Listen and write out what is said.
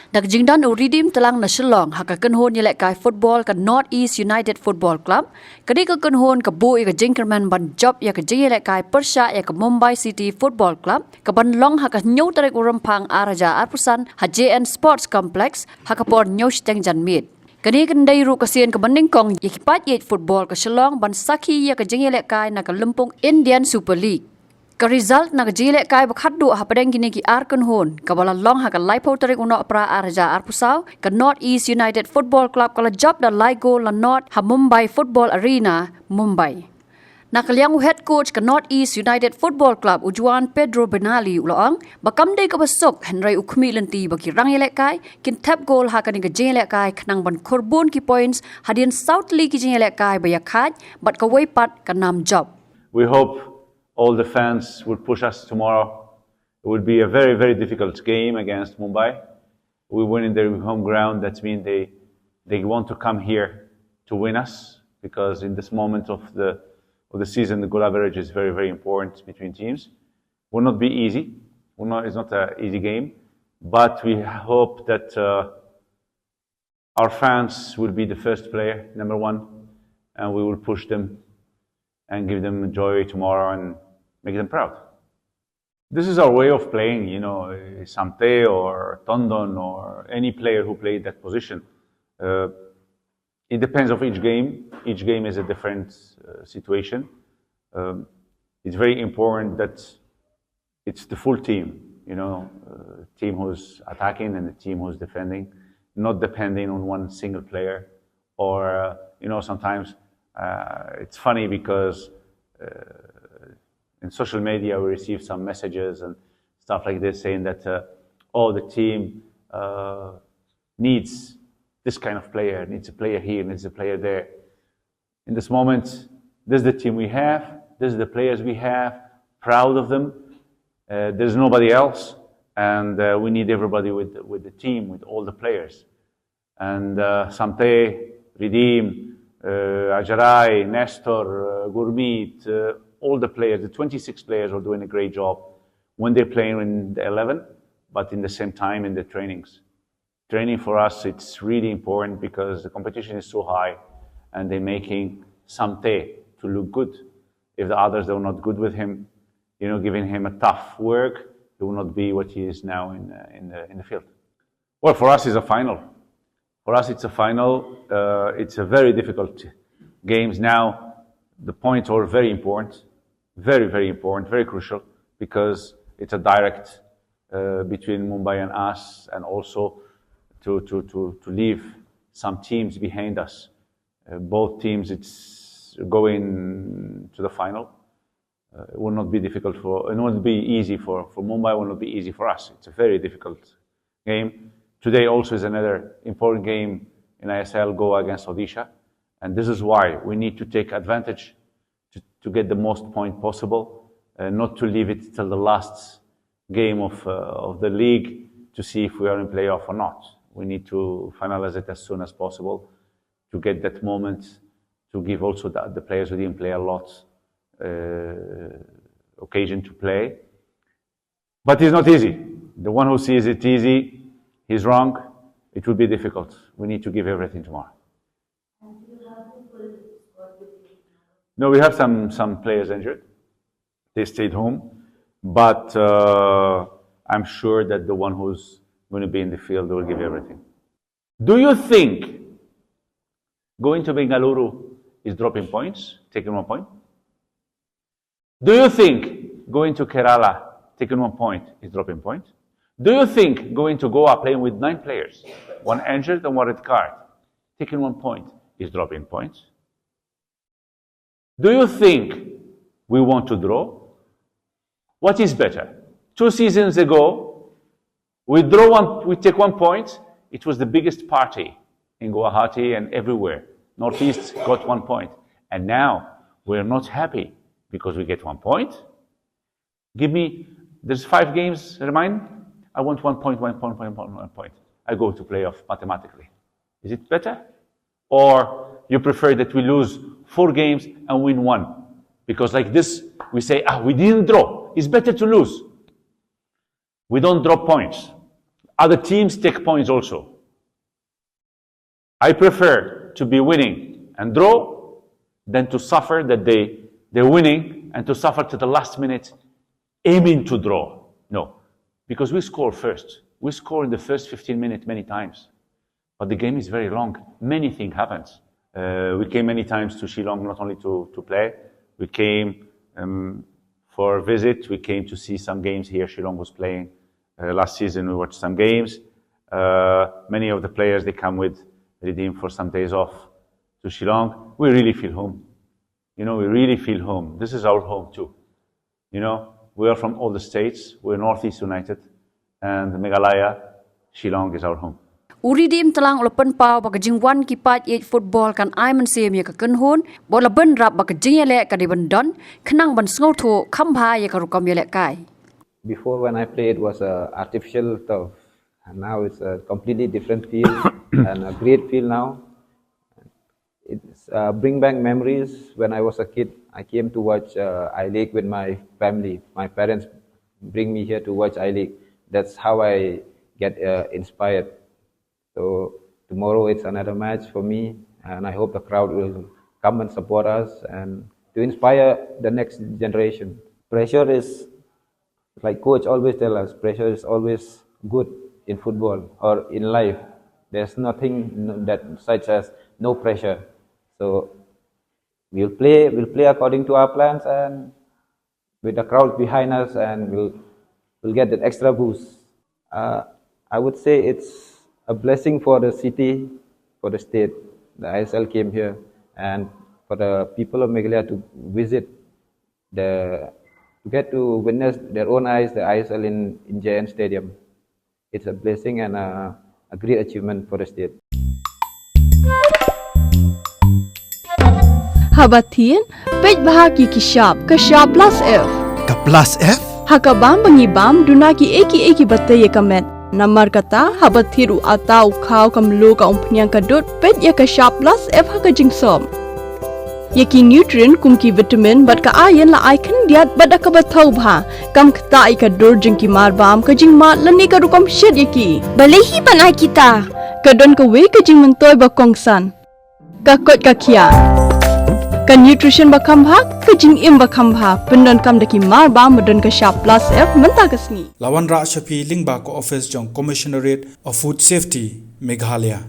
Dak jingdan uridim telang na Shillong haka kenhon Nyngkong football ka North East United Football Club. Kadi ka kenhon ka bu ka Jingkerman ban job ya ka Jingïalehkai Persha ya ka Mumbai City Football Club. Ka ban long haka nyau tarik urampang araja arpusan ha JN Sports Complex haka por nyau steng jan meet. Kani kendai ru ka Sien ka ban Nyngkong ya ki pat yet football ka Shillong ban Sakhi ya ka Jingïalehkai na ka Lumpung Indian Super League. Ka result na Jingïalehkai bakhaddu ha padeng kini ki ar kenhon ka bala long ha ka laipo tarik uno pra arja arpusau ka North East United Football Club ka la job da laigo la North ha Mumbai Football Arena Mumbai. Na kaliang head coach ka North East United Football Club ujuan Pedro Benali uloang bakamdai ka basok Henry ukmi lenti bagi Nyngkong kin tap goal ha ka ni Jingïalehkai khnang ban korbon ki points hadin South League ki Jingïalehkai bayakhat bat ka waypat ka nam job. We hope all the fans will push us tomorrow. It will be a very, very difficult game against Mumbai. We win in their home ground. That means they want to come here to win us, because in this moment of the season, the goal average is very, very important between teams. Will not be easy. It's not an easy game, but we hope that our fans will be the first player, number one, and we will push them and give them joy tomorrow and make them proud. This is our way of playing, Samte or Tondon or any player who played that position. It depends of each game. Each game is a different situation. It's very important that it's the full team, team who's attacking and the team who's defending, not depending on one single player. Or, sometimes it's funny because in social media, we receive some messages and stuff like this saying that, the team needs this kind of player, needs a player here, needs a player there. In this moment, this is the team we have, this is the players we have, proud of them. There's nobody else, and we need everybody with the team, with all the players. And Samte, Redeem, Ajarai, Nestor, Gurmeet, all the players, the 26 players are doing a great job when they're playing in the 11, but in the same time in the trainings. Training for us, it's really important because the competition is so high and they're making Samte to look good. If the others are not good with him, giving him a tough work, he will not be what he is now in the field. Well, for us, it's a final. For us, it's a final. It's a very difficult games now. The points are very important. Very, very important, very crucial, because it's a direct between Mumbai and us, and also to leave some teams behind us. Both teams, it's going to the final. It will not be difficult it will be easy for Mumbai, it will not be easy for us. It's a very difficult game. Today also is another important game in ISL, Goa against Odisha, and this is why we need to take advantage to get the most point possible, not to leave it till the last game of the league to see if we are in playoff or not. We need to finalize it as soon as possible to get that moment, to give also the players who didn't play a lot occasion to play. But it's not easy. The one who sees it easy, he's wrong. It will be difficult. We need to give everything tomorrow. No, we have some players injured. They stayed home, but I'm sure that the one who's going to be in the field will give everything. Do you think going to Bengaluru is dropping points, taking 1 point? Do you think going to Kerala, taking 1 point, is dropping points? Do you think going to Goa playing with 9 players, 1 injured and 1 red card, taking 1 point, is dropping points? Do you think we want to draw? What is better? 2 seasons ago, we take 1 point. It was the biggest party in Guwahati and everywhere. Northeast got 1 point. And now we're not happy because we get 1 point. There's 5 games, remind? I want 1 point, 1 point, 1 point. I go to playoff mathematically. Is it better? Or you prefer that we lose 4 games and win 1? Because like this, we say, we didn't draw. It's better to lose. We don't drop points. other teams take points also. I prefer to be winning and draw than to suffer that they're winning and to suffer to the last minute aiming to draw. No, because we score first. We score in the first 15 minutes many times. But the game is very long. Many things happen. We came many times to Shillong, not only to play. We came for a visit. We came to see some games here. Shillong was playing. Last season we watched some games. Many of the players, they come with redeem for some days off to Shillong. We really feel home. We really feel home. This is our home too. We are from all the states. We're Northeast United. And Meghalaya, Shillong is our home. Uridim telang ulapan pau baka jingwan kipat yet football kan ai man sem ya ka kenhon bola ben rap baka Jingïalehkai di bandon kenang ban sngoto khamha ya ka rukam Nyngkong. Before when I played it was a artificial turf, and now it's a completely different field and a great field now. It's bring back memories. When I was a kid, I came to watch I-League with my family. My parents bring me here to watch I-League. That's how I get inspired. So tomorrow it's another match for me, and I hope the crowd will come and support us and to inspire the next generation. Pressure is, like coach always tell us, pressure is always good in football or in life. There's nothing that such as no pressure. So we'll play according to our plans and with the crowd behind us, and we'll get that extra boost. I would say it's a blessing for the city, for the state. The ISL came here, and for the people of Meghalaya to visit, to get to witness their own eyes the ISL in Sien Stadium. It's a blessing and a great achievement for the state. Habatin, pej bahagi kishab, kashab plus F. Ka plus F? Hakabam bangibam, dunaki eki bataya kamet. Namar kata habathiru atau khau kamlu ka umpnyang kadut pet ya ka sharp plus F haka jingsom. Yaki nutrient kumki vitamin bat ka ayan la icon diat bat ka bathau bha kam kata ai ka dur jingki marbam ka jing mat lani ka rukam shed yaki. Balehi panai kita. Kadon ka we ka jing mentoy ba kongsan. Ka kot ka kia. Ka nutrition ba kambha ka jing im ba kambha pendon kam daki marbam medon ka sharp plus F menta kasni. Lawan Ra Shafi Lingba ko office jong Commissionerate of Food Safety Meghalaya.